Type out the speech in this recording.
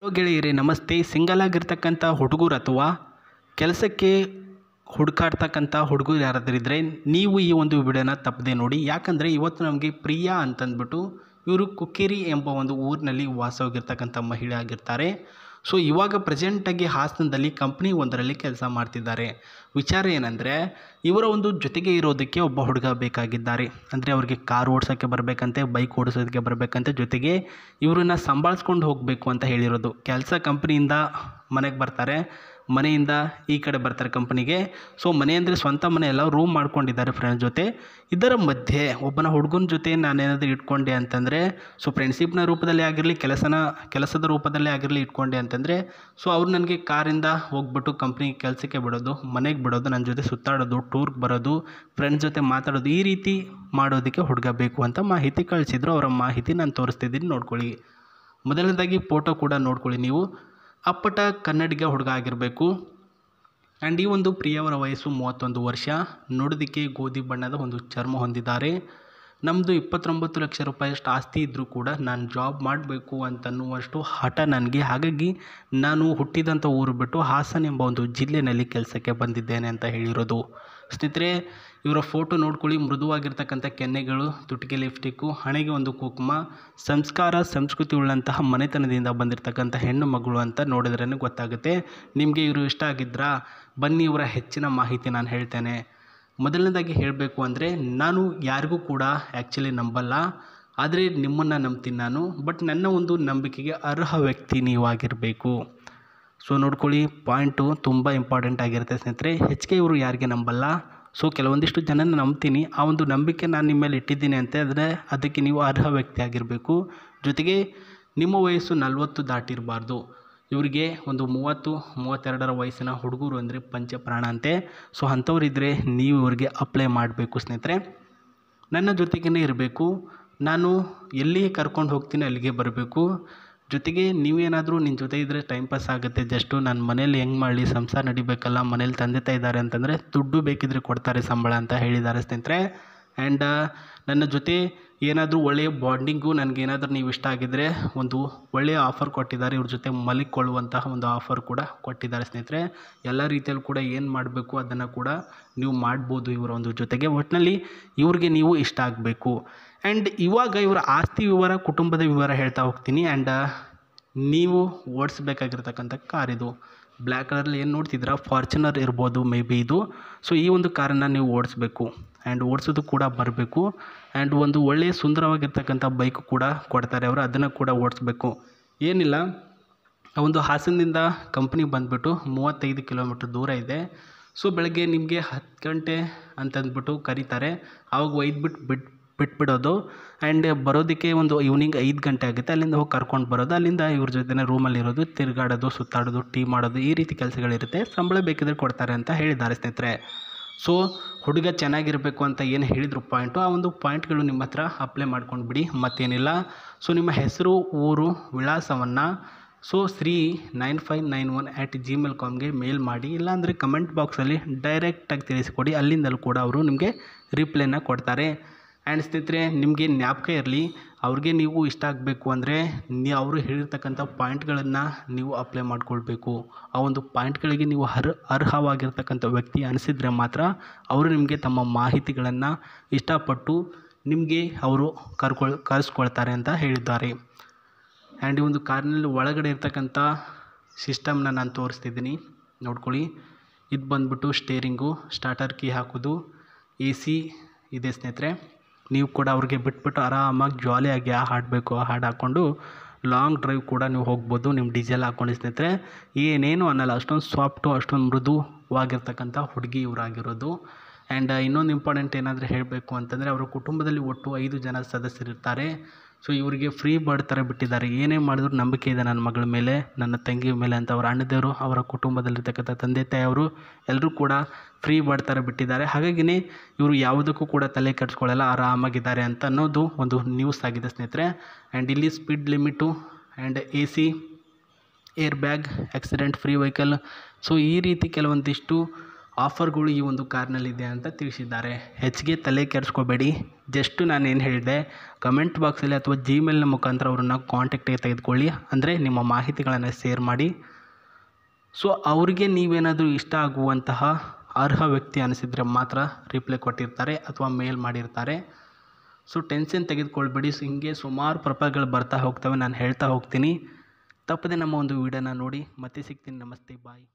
Hello ಗೆಳೆಯರೇ, ನಮಸ್ತೆ. Single ಆಗಿರ್ತಕ್ಕಂಥ ಹುಡುಗರು ಅಥವಾ ಕೆಲಸಕ್ಕೆ ಹುಡುಕಾಡ್ತಕ್ಕಂಥ ಹುಡುಗರು ಯಾರಾದರೂ ಇದ್ದರೆ ನೀವು ಈ ಒಂದು ವಿಡಿಯೋನ ತಪ್ಪದೆ ನೋಡಿ. ಯಾಕಂದರೆ ಇವತ್ತು ನಮಗೆ ಪ್ರಿಯಾ ಅಂತಂದ್ಬಿಟ್ಟು ಇವರು ಕುಕ್ಕೇರಿ ಎಂಬ ಒಂದು ಊರಿನಲ್ಲಿ ವಾಸವಾಗಿರ್ತಕ್ಕಂಥ ಮಹಿಳೆ ಆಗಿರ್ತಾರೆ. ಸೊ ಇವಾಗ ಪ್ರೆಸೆಂಟಾಗಿ ಹಾಸನದಲ್ಲಿ ಕಂಪ್ನಿ ಒಂದರಲ್ಲಿ ಕೆಲಸ ಮಾಡ್ತಿದ್ದಾರೆ. ವಿಚಾರ ಏನಂದರೆ ಇವರ ಒಂದು ಜೊತೆಗೆ ಇರೋದಕ್ಕೆ ಒಬ್ಬ ಹುಡುಗ ಬೇಕಾಗಿದ್ದಾರೆ. ಅಂದರೆ ಅವ್ರಿಗೆ ಕಾರ್ ಓಡಿಸೋಕ್ಕೆ ಬರಬೇಕಂತೆ, ಬೈಕ್ ಓಡಿಸೋದಕ್ಕೆ ಬರಬೇಕಂತೆ, ಜೊತೆಗೆ ಇವ್ರನ್ನ ಸಂಭಾಳಿಸ್ಕೊಂಡು ಹೋಗಬೇಕು ಅಂತ ಹೇಳಿರೋದು. ಕೆಲಸ ಕಂಪ್ನಿಯಿಂದ ಮನೆಗೆ ಬರ್ತಾರೆ, ಮನೆಯಿಂದ ಈ ಕಡೆ ಬರ್ತಾರೆ ಕಂಪ್ನಿಗೆ. ಸೊ ಮನೆ ಅಂದರೆ ಸ್ವಂತ ಮನೆ ಎಲ್ಲ, ರೂಮ್ ಮಾಡ್ಕೊಂಡಿದ್ದಾರೆ ಫ್ರೆಂಡ್ಸ್ ಜೊತೆ. ಇದರ ಮಧ್ಯೆ ಒಬ್ಬನ ಹುಡುಗನ ಜೊತೆ ನಾನೇನಾದರೂ ಇಟ್ಕೊಂಡೆ ಅಂತಂದರೆ, ಸೊ ಫ್ರೆಂಡ್ಶಿಪ್ನ ರೂಪದಲ್ಲಿ ಆಗಿರಲಿ, ಕೆಲಸದ ರೂಪದಲ್ಲೇ ಆಗಿರಲಿ ಇಟ್ಕೊಂಡೆ ಅಂತಂದರೆ, ಸೊ ಅವ್ರು ನನಗೆ ಕಾರಿಂದ ಹೋಗ್ಬಿಟ್ಟು ಕಂಪ್ನಿಗೆ ಕೆಲಸಕ್ಕೆ ಬಿಡೋದು, ಮನೆಗೆ ಬಿಡೋದು, ನನ್ನ ಜೊತೆ ಸುತ್ತಾಡೋದು, ಟೂರ್ಗೆ ಬರೋದು, ಫ್ರೆಂಡ್ಸ್ ಜೊತೆ ಮಾತಾಡೋದು, ಈ ರೀತಿ ಮಾಡೋದಕ್ಕೆ ಹುಡುಗ ಬೇಕು ಅಂತ ಮಾಹಿತಿ ಕಳಿಸಿದ್ರು. ಅವರ ಮಾಹಿತಿ ನಾನು ತೋರಿಸ್ತಿದ್ದೀನಿ, ನೋಡ್ಕೊಳ್ಳಿ. ಮೊದಲನೇದಾಗಿ ಫೋಟೋ ಕೂಡ ನೋಡ್ಕೊಳ್ಳಿ ನೀವು. ಅಪ್ಪಟ ಕನ್ನಡಿಗ ಹುಡುಗ ಆಗಿರಬೇಕು. ಆ್ಯಂಡ್ ಈ ಒಂದು ಪ್ರಿಯವರ ವಯಸ್ಸು 31 ವರ್ಷ. ನೋಡೋದಕ್ಕೆ ಗೋಧಿ ಬಣ್ಣದ ಒಂದು ಚರ್ಮ ಹೊಂದಿದ್ದಾರೆ. ನಮ್ಮದು 29 ಲಕ್ಷ ರೂಪಾಯಿಯಷ್ಟು ಆಸ್ತಿ ಇದ್ದರೂ ಕೂಡ ನಾನು ಜಾಬ್ ಮಾಡಬೇಕು ಅಂತನ್ನುವಷ್ಟು ಹಠ ನನಗೆ. ಹಾಗಾಗಿ ನಾನು ಹುಟ್ಟಿದಂಥ ಊರು ಬಿಟ್ಟು ಹಾಸನ ಎಂಬ ಒಂದು ಜಿಲ್ಲೆಯಲ್ಲಿ ಕೆಲಸಕ್ಕೆ ಬಂದಿದ್ದೇನೆ ಅಂತ ಹೇಳಿರೋದು. ಸ್ನೇಹಿತರೆ, ಇವರ ಫೋಟೋ ನೋಡ್ಕೊಳ್ಳಿ. ಮೃದುವಾಗಿರ್ತಕ್ಕಂಥ ಕೆನ್ನೆಗಳು, ತುಟಿಗೆ ಲಿಪ್ಸ್ಟಿಕ್ಕು, ಹಣೆಗೆ ಒಂದು ಕುಂಕುಮ, ಸಂಸ್ಕಾರ ಸಂಸ್ಕೃತಿ ಉಳ್ಳಂತಹ ಮನೆತನದಿಂದ ಬಂದಿರತಕ್ಕಂಥ ಹೆಣ್ಣು ಮಗಳು ಅಂತ ನೋಡಿದ್ರೇ ಗೊತ್ತಾಗುತ್ತೆ. ನಿಮಗೆ ಇವರು ಇಷ್ಟ ಆಗಿದ್ರಾ? ಬನ್ನಿ, ಇವರ ಹೆಚ್ಚಿನ ಮಾಹಿತಿ ನಾನು ಹೇಳ್ತೇನೆ. ಮೊದಲನೇದಾಗಿ ಹೇಳಬೇಕು ಅಂದರೆ, ನಾನು ಯಾರಿಗೂ ಕೂಡ ಆ್ಯಕ್ಚುಲಿ ನಂಬಲ್ಲ, ಆದರೆ ನಿಮ್ಮನ್ನು ನಂಬ್ತೀನಿ ನಾನು. ಬಟ್ ನನ್ನ ಒಂದು ನಂಬಿಕೆಗೆ ಅರ್ಹ ವ್ಯಕ್ತಿ ನೀವಾಗಿರಬೇಕು. ಸೊ ನೋಡ್ಕೊಳ್ಳಿ, ಪಾಯಿಂಟು ತುಂಬ ಇಂಪಾರ್ಟೆಂಟ್ ಆಗಿರುತ್ತೆ ಸ್ನೇಹಿತರೆ. ಹೆಚ್ಚಿಗೆ ಇವರು ಯಾರಿಗೆ ನಂಬಲ್ಲ. ಸೊ ಕೆಲವೊಂದಿಷ್ಟು ಜನನ ನಂಬ್ತೀನಿ, ಆ ಒಂದು ನಂಬಿಕೆ ನಾನು ನಿಮ್ಮ ಮೇಲೆ ಇಟ್ಟಿದ್ದೀನಿ ಅಂತ ಆದರೆ ಅದಕ್ಕೆ ನೀವು ಅರ್ಹ ವ್ಯಕ್ತಿ ಆಗಿರಬೇಕು. ಜೊತೆಗೆ ನಿಮ್ಮ ವಯಸ್ಸು 40 ದಾಟಿರಬಾರ್ದು. ಇವರಿಗೆ ಒಂದು 30-32 ವಯಸ್ಸಿನ ಹುಡುಗರು ಅಂದರೆ ಪಂಚಪ್ರಾಣ ಅಂತೆ. ಸೊ ಅಂಥವ್ರಿದ್ದರೆ ನೀವು ಇವ್ರಿಗೆ ಅಪ್ಲೈ ಮಾಡಬೇಕು ಸ್ನೇಹಿತರೆ. ನನ್ನ ಜೊತೆಗೇ ಇರಬೇಕು. ನಾನು ಎಲ್ಲಿಗೆ ಕರ್ಕೊಂಡು ಹೋಗ್ತೀನಿ ಅಲ್ಲಿಗೆ ಬರಬೇಕು. ಜೊತೆಗೆ ನೀವೇನಾದರೂ ನಿನ್ನ ಜೊತೆ ಇದ್ದರೆ ಟೈಮ್ ಪಾಸ್ ಆಗುತ್ತೆ. ಜಸ್ಟು ನನ್ನ ಮನೇಲಿ ಹೆಂಗೆ ಮಾಡಲಿ, ಸಂಸಾರ ನಡಿಬೇಕಲ್ಲ, ಮನೇಲಿ ತಂದೆ ತಾಯಿ ಇದ್ದಾರೆ ಅಂತಂದರೆ ದುಡ್ಡು ಬೇಕಿದ್ರೆ ಕೊಡ್ತಾರೆ ಸಂಬಳ ಅಂತ ಹೇಳಿದ್ದಾರೆ ಸ್ನೇಹಿತರೆ. ಆ್ಯಂಡ್ ನನ್ನ ಜೊತೆ ಏನಾದರೂ ಒಳ್ಳೆಯ ಬಾಂಡಿಂಗು, ನನಗೇನಾದರೂ ನೀವು ಇಷ್ಟ ಆಗಿದ್ದರೆ ಒಂದು ಒಳ್ಳೆಯ ಆಫರ್ ಕೊಟ್ಟಿದ್ದಾರೆ. ಇವ್ರ ಜೊತೆ ಮಲಿಕೊಳ್ಳುವಂತಹ ಒಂದು ಆಫರ್ ಕೂಡ ಕೊಟ್ಟಿದ್ದಾರೆ ಸ್ನೇಹಿತರೆ. ಎಲ್ಲ ರೀತಿಯಲ್ಲೂ ಕೂಡ ಏನು ಮಾಡಬೇಕು ಅದನ್ನು ಕೂಡ ನೀವು ಮಾಡ್ಬೋದು ಇವರ ಒಂದು ಜೊತೆಗೆ. ಒಟ್ಟಿನಲ್ಲಿ ಇವ್ರಿಗೆ ನೀವು ಇಷ್ಟ ಆಗಬೇಕು. ಆ್ಯಂಡ್ ಇವಾಗ ಇವರ ಆಸ್ತಿ ವಿವರ, ಕುಟುಂಬದ ವಿವರ ಹೇಳ್ತಾ ಹೋಗ್ತೀನಿ. ಆ್ಯಂಡ್ ನೀವು ಓಡಿಸ್ಬೇಕಾಗಿರ್ತಕ್ಕಂಥ ಕಾರ್ ಇದು. ಬ್ಲ್ಯಾಕ್ ಕಲರಲ್ಲಿ ಏನು ನೋಡ್ತಿದ್ದೀರಾ, ಫಾರ್ಚುನರ್ ಇರ್ಬೋದು ಮೇ ಬಿ ಇದು. ಸೊ ಈ ಒಂದು ಕಾರನ್ನು ನೀವು ಓಡಿಸ್ಬೇಕು ಆ್ಯಂಡ್ ಓಡಿಸೋದು ಕೂಡ ಬರಬೇಕು. ಆ್ಯಂಡ್ ಒಂದು ಒಳ್ಳೆಯ ಸುಂದರವಾಗಿರ್ತಕ್ಕಂಥ ಬೈಕು ಕೂಡ ಕೊಡ್ತಾರೆ ಅವರು, ಅದನ್ನು ಕೂಡ ಓಡಿಸ್ಬೇಕು. ಏನಿಲ್ಲ, ಒಂದು ಹಾಸನದಿಂದ ಕಂಪ್ನಿ ಬಂದುಬಿಟ್ಟು 35 ಕಿಲೋಮೀಟ್ರ್ ದೂರ ಇದೆ. ಸೊ ಬೆಳಗ್ಗೆ ನಿಮಗೆ 10 ಗಂಟೆ ಅಂತಂದ್ಬಿಟ್ಟು ಕರೀತಾರೆ, ಆವಾಗ ಬಿಟ್ಬಿಡೋದು. ಆ್ಯಂಡ್ ಬರೋದಕ್ಕೆ ಒಂದು ಈವ್ನಿಂಗ್ 5 ಗಂಟೆ ಆಗುತ್ತೆ. ಅಲ್ಲಿಂದ ಹೋಗಿ ಕರ್ಕೊಂಡು ಬರೋದು, ಅಲ್ಲಿಂದ ಇವ್ರ ಜೊತೆ ರೂಮಲ್ಲಿರೋದು, ತಿರುಗಾಡೋದು, ಸುತ್ತಾಡೋದು, ಟೀ ಮಾಡೋದು, ಈ ರೀತಿ ಕೆಲಸಗಳಿರುತ್ತೆ. ಸಂಬಳ ಬೇಕಿದ್ರೆ ಕೊಡ್ತಾರೆ ಅಂತ ಹೇಳಿದ್ದಾರೆ ಸ್ನೇಹಿತರೆ. ಸೊ ಹುಡುಗ ಚೆನ್ನಾಗಿರಬೇಕು ಅಂತ ಏನು ಹೇಳಿದ್ರು ಪಾಯಿಂಟು, ಆ ಒಂದು ಪಾಯಿಂಟ್ಗಳು ನಿಮ್ಮ ಹತ್ರ ಅಪ್ಲೈ ಮಾಡ್ಕೊಂಡು ಬಿಡಿ, ಮತ್ತೇನಿಲ್ಲ. ಸೊ ನಿಮ್ಮ ಹೆಸರು, ಊರು, ವಿಳಾಸವನ್ನು sri9591@gmail.comಗೆ ಮೇಲ್ ಮಾಡಿ. ಇಲ್ಲಾಂದರೆ ಕಮೆಂಟ್ ಬಾಕ್ಸಲ್ಲಿ ಡೈರೆಕ್ಟಾಗಿ ತಿಳಿಸಿಕೊಡಿ, ಅಲ್ಲಿಂದಲೂ ಕೂಡ ಅವರು ನಿಮಗೆ ರಿಪ್ಲೈನ ಕೊಡ್ತಾರೆ. ಆ್ಯಂಡ್ ಸ್ನೇಹಿತರೆ, ನಿಮಗೆ ಜ್ಞಾಪಕ ಇರಲಿ, ಅವ್ರಿಗೆ ನೀವು ಇಷ್ಟ ಆಗಬೇಕು ಅಂದರೆ ಅವರು ಹೇಳಿರ್ತಕ್ಕಂಥ ಪಾಯಿಂಟ್ಗಳನ್ನು ನೀವು ಅಪ್ಲೈ ಮಾಡ್ಕೊಳ್ಬೇಕು. ಆ ಒಂದು ಪಾಯಿಂಟ್ಗಳಿಗೆ ನೀವು ಅರ್ಹವಾಗಿರ್ತಕ್ಕಂಥ ವ್ಯಕ್ತಿ ಅನಿಸಿದರೆ ಮಾತ್ರ ಅವರು ನಿಮಗೆ ತಮ್ಮ ಮಾಹಿತಿಗಳನ್ನು ಇಷ್ಟಪಟ್ಟು ನಿಮಗೆ ಅವರು ಕರೆಸ್ಕೊಳ್ತಾರೆ ಅಂತ ಹೇಳಿದ್ದಾರೆ. ಆ್ಯಂಡ್ ಈ ಒಂದು ಕಾರ್ನಲ್ಲಿ ಒಳಗಡೆ ಇರ್ತಕ್ಕಂಥ ಸಿಸ್ಟಮ್ನ ನಾನು ತೋರಿಸ್ತಿದ್ದೀನಿ, ನೋಡ್ಕೊಳ್ಳಿ. ಇದು ಬಂದ್ಬಿಟ್ಟು ಸ್ಟೇರಿಂಗು, ಸ್ಟಾರ್ಟರ್ ಕೀ ಹಾಕೋದು, AC ಇದೆ ಸ್ನೇಹಿತರೆ. ನೀವು ಕೂಡ ಅವ್ರಿಗೆ ಬಿಟ್ಬಿಟ್ಟು ಆರಾಮಾಗಿ ಜಾಲಿಯಾಗಿ ಆ ಹಾಡು ಬೇಕು ಆ ಹಾಡು ಹಾಕ್ಕೊಂಡು ಲಾಂಗ್ ಡ್ರೈವ್ ಕೂಡ ನೀವು ಹೋಗ್ಬೋದು. ನಿಮ್ಮ ಡೀಸೆಲ್ ಹಾಕ್ಕೊಂಡು ಸ್ನೇಹಿತರೆ, ಏನೇನು ಅನ್ನಲ್ಲ, ಅಷ್ಟೊಂದು ಸಾಫ್ಟು, ಅಷ್ಟೊಂದು ಮೃದುವಾಗಿರ್ತಕ್ಕಂಥ ಹುಡುಗಿ ಇವರಾಗಿರೋದು. ಆ್ಯಂಡ್ ಇನ್ನೊಂದು ಇಂಪಾರ್ಟೆಂಟ್ ಏನಾದರೂ ಹೇಳಬೇಕು ಅಂತಂದರೆ, ಅವರ ಕುಟುಂಬದಲ್ಲಿ ಒಟ್ಟು 5 ಜನ ಸದಸ್ಯರಿರ್ತಾರೆ. ಸೊ ಇವರಿಗೆ ಫ್ರೀ ಬರ್ಡ್ ಥರ ಬಿಟ್ಟಿದ್ದಾರೆ. ಏನೇ ಮಾಡಿದ್ರು ನಂಬಿಕೆ ಇದೆ ನನ್ನ ಮಗಳ ಮೇಲೆ, ನನ್ನ ತಂಗಿ ಮೇಲೆ ಅಂತ ಅವರ ಅಣ್ಣದೇವರು, ಅವರ ಕುಟುಂಬದಲ್ಲಿರ್ತಕ್ಕಂಥ ತಂದೆ ತಾಯಿಯವರು ಎಲ್ಲರೂ ಕೂಡ ಫ್ರೀ ಬರ್ಡ್ ಥರ ಬಿಟ್ಟಿದ್ದಾರೆ. ಹಾಗಾಗಿನೇ ಇವರು ಯಾವುದಕ್ಕೂ ಕೂಡ ತಲೆ ಕೆಡಿಸ್ಕೊಳ್ಳಲ್ಲ, ಆರಾಮಾಗಿದ್ದಾರೆ ಅಂತ ಅನ್ನೋದು ಒಂದು ನ್ಯೂಸ್ ಆಗಿದೆ ಸ್ನೇಹಿತರೆ. ಆ್ಯಂಡ್ ಇಲ್ಲಿ speed limit and AC, air bag, accident free vehicle, so ಈ ರೀತಿ ಕೆಲವೊಂದಿಷ್ಟು ಆಫರ್ಗಳು ಈ ಒಂದು ಕಾರ್ನಲ್ಲಿದೆ ಅಂತ ತಿಳಿಸಿದ್ದಾರೆ. ಹೆಚ್ಚಿಗೆ ತಲೆ ಕೆಡಿಸ್ಕೋಬೇಡಿ. ಜಸ್ಟ್ ನಾನು ಏನು ಹೇಳಿದೆ, ಕಮೆಂಟ್ ಬಾಕ್ಸಲ್ಲಿ ಅಥವಾ ಜಿಮೇಲ್ನ ಮುಖಾಂತರ ಅವ್ರನ್ನ ಕಾಂಟ್ಯಾಕ್ಟಿಗೆ ತೆಗೆದುಕೊಳ್ಳಿ. ಅಂದರೆ ನಿಮ್ಮ ಮಾಹಿತಿಗಳನ್ನು ಶೇರ್ ಮಾಡಿ. ಸೊ ಅವ್ರಿಗೆ ನೀವೇನಾದರೂ ಇಷ್ಟ ಆಗುವಂತಹ ಅರ್ಹ ವ್ಯಕ್ತಿ ಅನಿಸಿದರೆ ಮಾತ್ರ ರಿಪ್ಲೈ ಕೊಟ್ಟಿರ್ತಾರೆ ಅಥವಾ ಮೇಲ್ ಮಾಡಿರ್ತಾರೆ. ಸೊ ಟೆನ್ಷನ್ ತೆಗೆದುಕೊಳ್ಬೇಡಿ. ಹಿಂಗೆ ಸುಮಾರು ಪ್ರೊಫೈಲ್ಗಳು ಬರ್ತಾ ಹೋಗ್ತವೆ, ನಾನು ಹೇಳ್ತಾ ಹೋಗ್ತೀನಿ. ತಪ್ಪದೆ ನಮ್ಮ ಒಂದು ವಿಡಿಯೋನ ನೋಡಿ. ಮತ್ತೆ ಸಿಗ್ತೀನಿ. ನಮಸ್ತೆ, ಬಾಯ್.